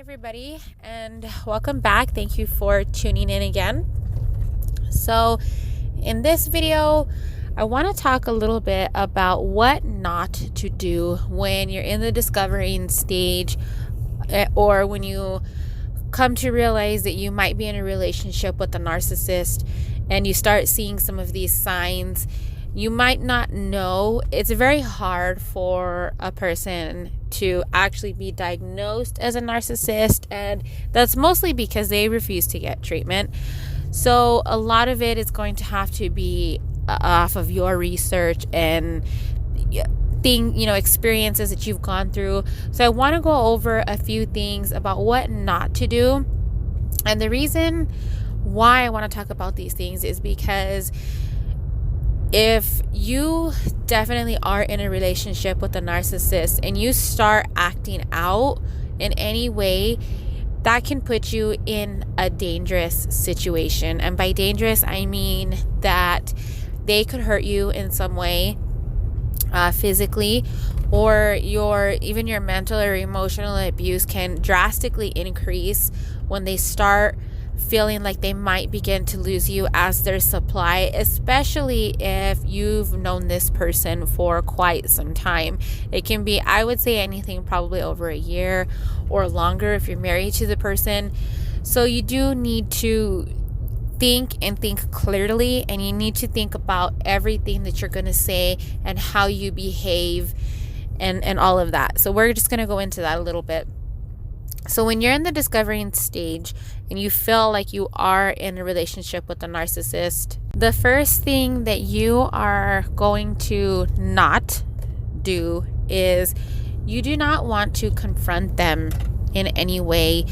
everybody, and welcome back. Thank you for tuning in again. So, in this video, I want to talk a little bit about what not to do when you're in the discovering stage, or when you come to realize that you might be in a relationship with a narcissist and you start seeing some of these signs. You might not know. It's very hard for a person to actually be diagnosed as a narcissist, and that's mostly because they refuse to get treatment. So a lot of it is going to have to be off of your research and experiences that you've gone through. So I want to go over a few things about what not to do. And the reason why I want to talk about these things is because if you definitely are in a relationship with a narcissist and you start acting out in any way, that can put you in a dangerous situation. And by dangerous, I mean that they could hurt you in some way, physically, or even your mental or emotional abuse can drastically increase when they start feeling like they might begin to lose you as their supply, especially if you've known this person for quite some time. It can be, I would say, anything probably over a year or longer if you're married to the person. So you do need to think clearly, and you need to think about everything that you're going to say and how you behave and all of that. So we're just going to go into that a little bit. So when you're in the discovering stage and you feel like you are in a relationship with a narcissist, the first thing that you are going to not do is you do not want to confront them in any way.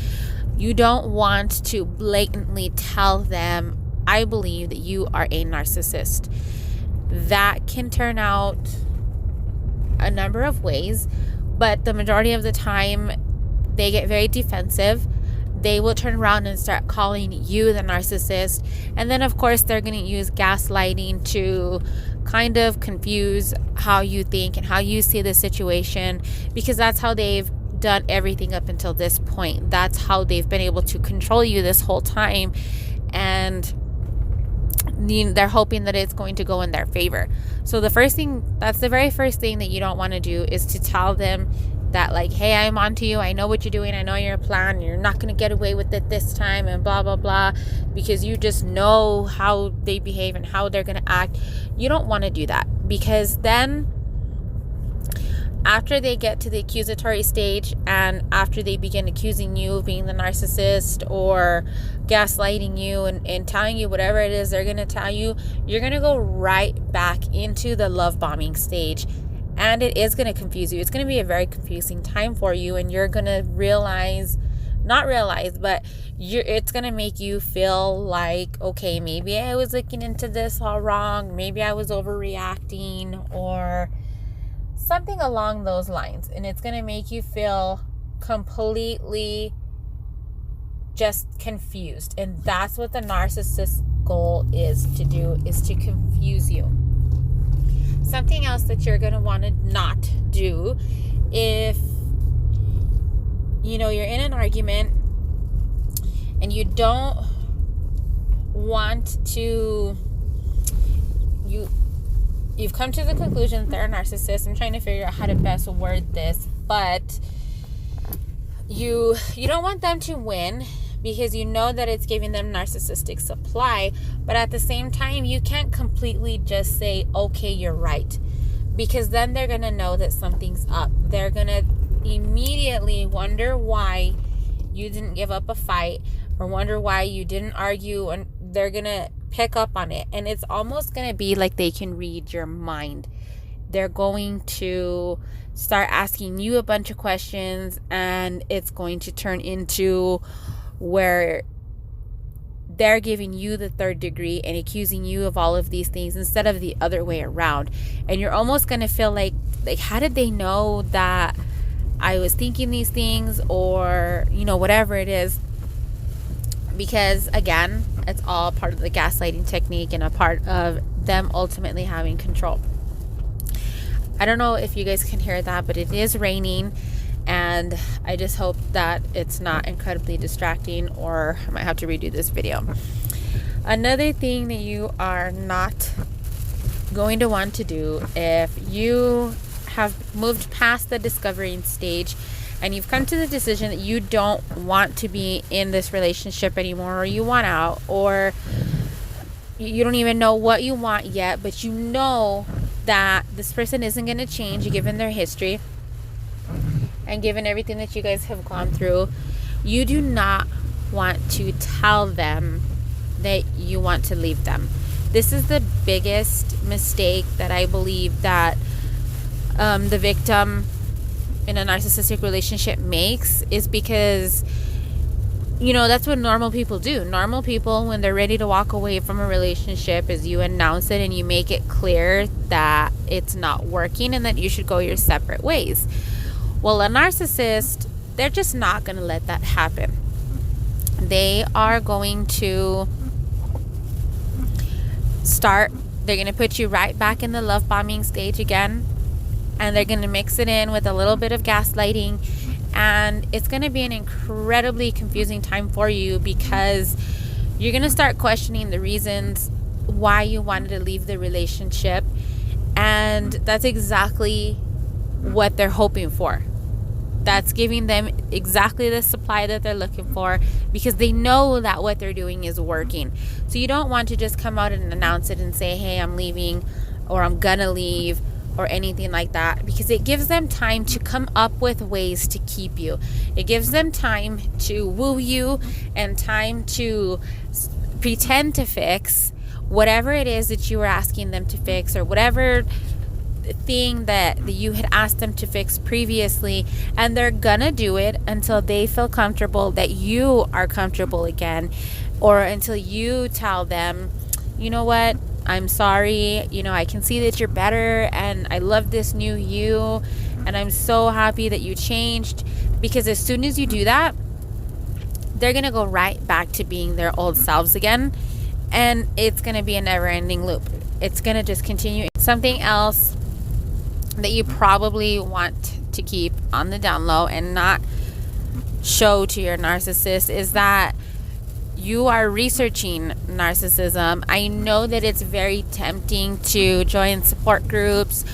You don't want to blatantly tell them, I believe that you are a narcissist. That can turn out a number of ways, but the majority of the time, they get very defensive. They will turn around and start calling you the narcissist. And then, of course, they're going to use gaslighting to kind of confuse how you think and how you see the situation, because that's how they've done everything up until this point. That's how they've been able to control you this whole time. And they're hoping that it's going to go in their favor. So that's the very first thing that you don't want to do, is to tell them that, like, hey, I'm onto you. I know what you're doing. I know your plan. You're not going to get away with it this time, and blah, blah, blah, because you just know how they behave and how they're going to act. You don't want to do that, because then after they get to the accusatory stage and after they begin accusing you of being the narcissist or gaslighting you and telling you whatever it is they're going to tell you, you're going to go right back into the love bombing stage. And it is going to confuse you. It's going to be a very confusing time for you. And you're going to it's going to make you feel like, okay, maybe I was looking into this all wrong. Maybe I was overreacting or something along those lines. And it's going to make you feel completely just confused. And that's what the narcissist's goal is to do, is to confuse you. Something else that you're going to want to not do, if you're in an argument and you don't want to, you've come to the conclusion that they're a narcissist. I'm trying to figure out how to best word this, but you don't want them to win, because you know that it's giving them narcissistic supply. But at the same time, you can't completely just say, okay, you're right, because then they're going to know that something's up. They're going to immediately wonder why you didn't give up a fight, or wonder why you didn't argue, and they're going to pick up on it. And it's almost going to be like they can read your mind. They're going to start asking you a bunch of questions, and it's going to turn into where they're giving you the third degree and accusing you of all of these things instead of the other way around. And you're almost going to feel like, how did they know that I was thinking these things, or, whatever it is. Because, again, it's all part of the gaslighting technique and a part of them ultimately having control. I don't know if you guys can hear that, but it is raining. And I just hope that it's not incredibly distracting, or I might have to redo this video. Another thing that you are not going to want to do if you have moved past the discovering stage and you've come to the decision that you don't want to be in this relationship anymore, or you want out, or you don't even know what you want yet, but you know that this person isn't going to change given their history and given everything that you guys have gone through. You do not want to tell them that you want to leave them. This is the biggest mistake that I believe that the victim in a narcissistic relationship makes, is because, you know, that's what normal people do. Normal people, when they're ready to walk away from a relationship, is you announce it and you make it clear that it's not working and that you should go your separate ways. Well, a narcissist, they're just not going to let that happen. They are going to they're going to put you right back in the love bombing stage again, and they're going to mix it in with a little bit of gaslighting, and it's going to be an incredibly confusing time for you, because you're going to start questioning the reasons why you wanted to leave the relationship, and that's exactly what they're hoping for. That's giving them exactly the supply that they're looking for, because they know that what they're doing is working. So you don't want to just come out and announce it and say, hey, I'm leaving, or I'm gonna leave, or anything like that, because it gives them time to come up with ways to keep you. It gives them time to woo you and time to pretend to fix whatever it is that you were asking them to fix, or whatever thing that you had asked them to fix previously, and they're gonna do it until they feel comfortable that you are comfortable again, or until you tell them, you know what, I'm sorry, you know, I can see that you're better and I love this new you and I'm so happy that you changed. Because as soon as you do that, they're gonna go right back to being their old selves again, and it's gonna be a never-ending loop. It's gonna just continue. Something else that you probably want to keep on the down low and not show to your narcissist is that you are researching narcissism. I know that it's very tempting to join support groups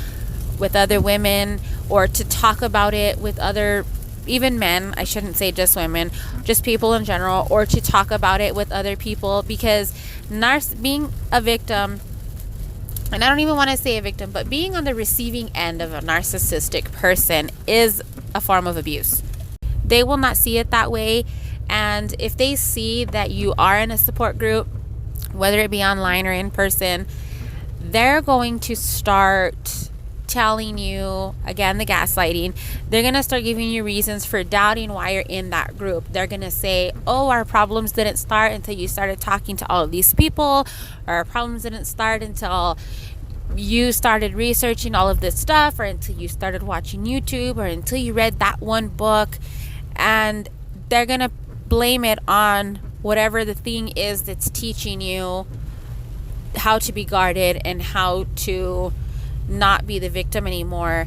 with other women, or to talk about it with other, even men, I shouldn't say just women, just people in general, or to talk about it with other people, because being a victim, and I don't even want to say a victim, but being on the receiving end of a narcissistic person is a form of abuse. They will not see it that way. And if they see that you are in a support group, whether it be online or in person, they're going to start telling you, again, the gaslighting. They're going to start giving you reasons for doubting why you're in that group. They're going to say, oh, our problems didn't start until you started talking to all of these people, or our problems didn't start until you started researching all of this stuff, or until you started watching YouTube, or until you read that one book. And they're going to blame it on whatever the thing is that's teaching you how to be guarded and how to not be the victim anymore.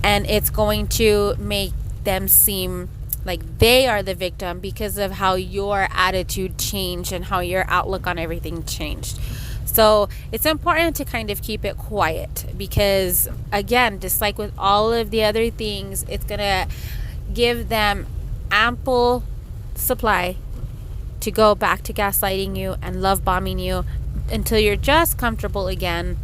And it's going to make them seem like they are the victim because of how your attitude changed and how your outlook on everything changed. So it's important to kind of keep it quiet, because again, just like with all of the other things, it's gonna give them ample supply to go back to gaslighting you and love bombing you until you're just comfortable again,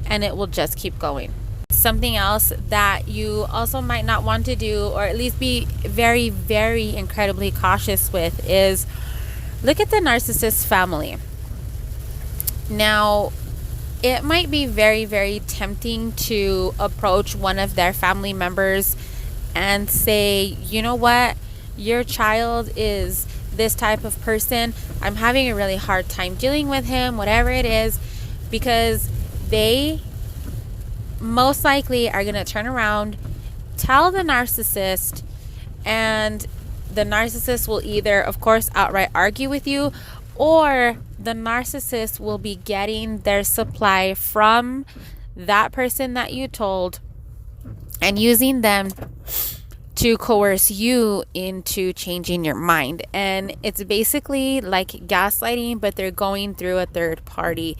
and it will just keep going. Something else that you also might not want to do, or at least be very, very incredibly cautious with, is look at the narcissist family. Now, it might be very, very tempting to approach one of their family members and say, you know what, your child is this type of person. I'm having a really hard time dealing with him, whatever it is, because they most likely are going to turn around, tell the narcissist, and the narcissist will either, of course, outright argue with you, or the narcissist will be getting their supply from that person that you told and using them to coerce you into changing your mind. And it's basically like gaslighting, but they're going through a third party.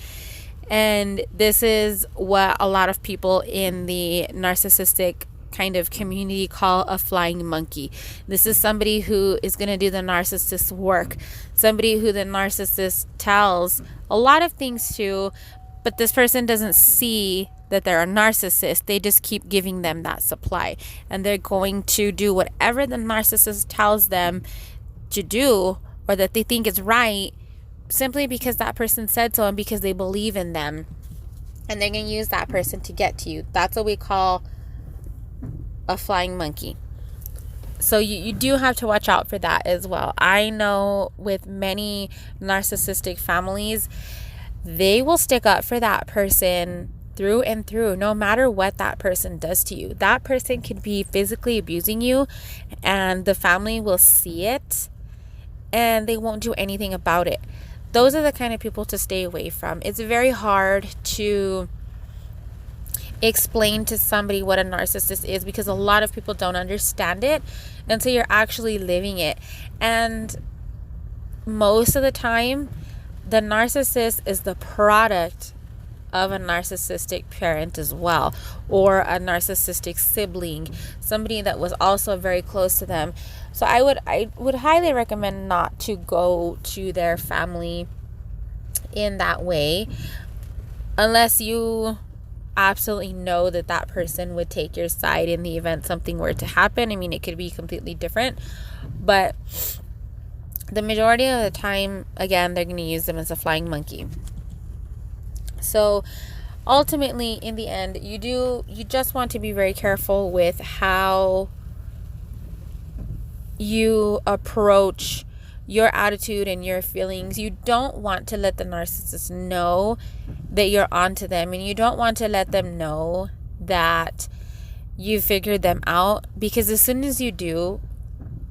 And this is what a lot of people in the narcissistic kind of community call a flying monkey. This is somebody who is going to do the narcissist work, somebody who the narcissist tells a lot of things to, but this person doesn't see that they're a narcissist. They just keep giving them that supply, and they're going to do whatever the narcissist tells them to do or that they think is right, simply because that person said so and because they believe in them, and they're going to use that person to get to you. That's what we call a flying monkey. So you do have to watch out for that as well. I know with many narcissistic families, they will stick up for that person through and through, no matter what that person does to you. That person could be physically abusing you, and the family will see it, and they won't do anything about it. Those are the kind of people to stay away from. It's very hard to explain to somebody what a narcissist is, because a lot of people don't understand it until you're actually living it. And most of the time, the narcissist is the product of a narcissistic parent as well, or a narcissistic sibling, somebody that was also very close to them. So I would highly recommend not to go to their family in that way, unless you absolutely know that that person would take your side in the event something were to happen. I mean, it could be completely different, but the majority of the time, again, they're going to use them as a flying monkey. So ultimately, in the end, you just want to be very careful with how you approach your attitude and your feelings. You don't want to let the narcissist know that you're onto them, and you don't want to let them know that you figured them out, because as soon as you do,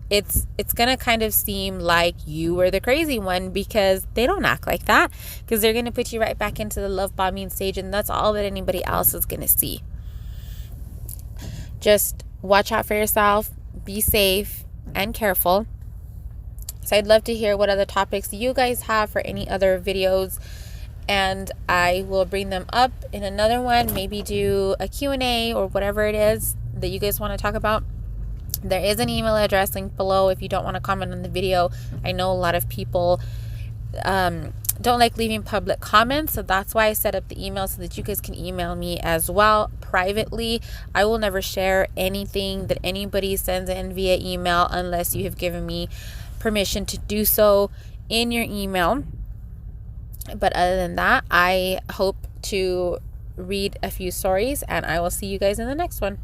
it's gonna kind of seem like you were the crazy one, because they don't act like that, because they're gonna put you right back into the love bombing stage, and that's all that anybody else is gonna see. Just watch out for yourself, be safe and careful. So I'd love to hear what other topics you guys have for any other videos, and I will bring them up in another one, maybe do a Q&A or whatever it is that you guys want to talk about. There is an email address linked below if you don't want to comment on the video. I know a lot of people don't like leaving public comments, so that's why I set up the email, so that you guys can email me as well privately. I will never share anything that anybody sends in via email unless you have given me permission to do so in your email. But other than that, I hope to read a few stories, and I will see you guys in the next one.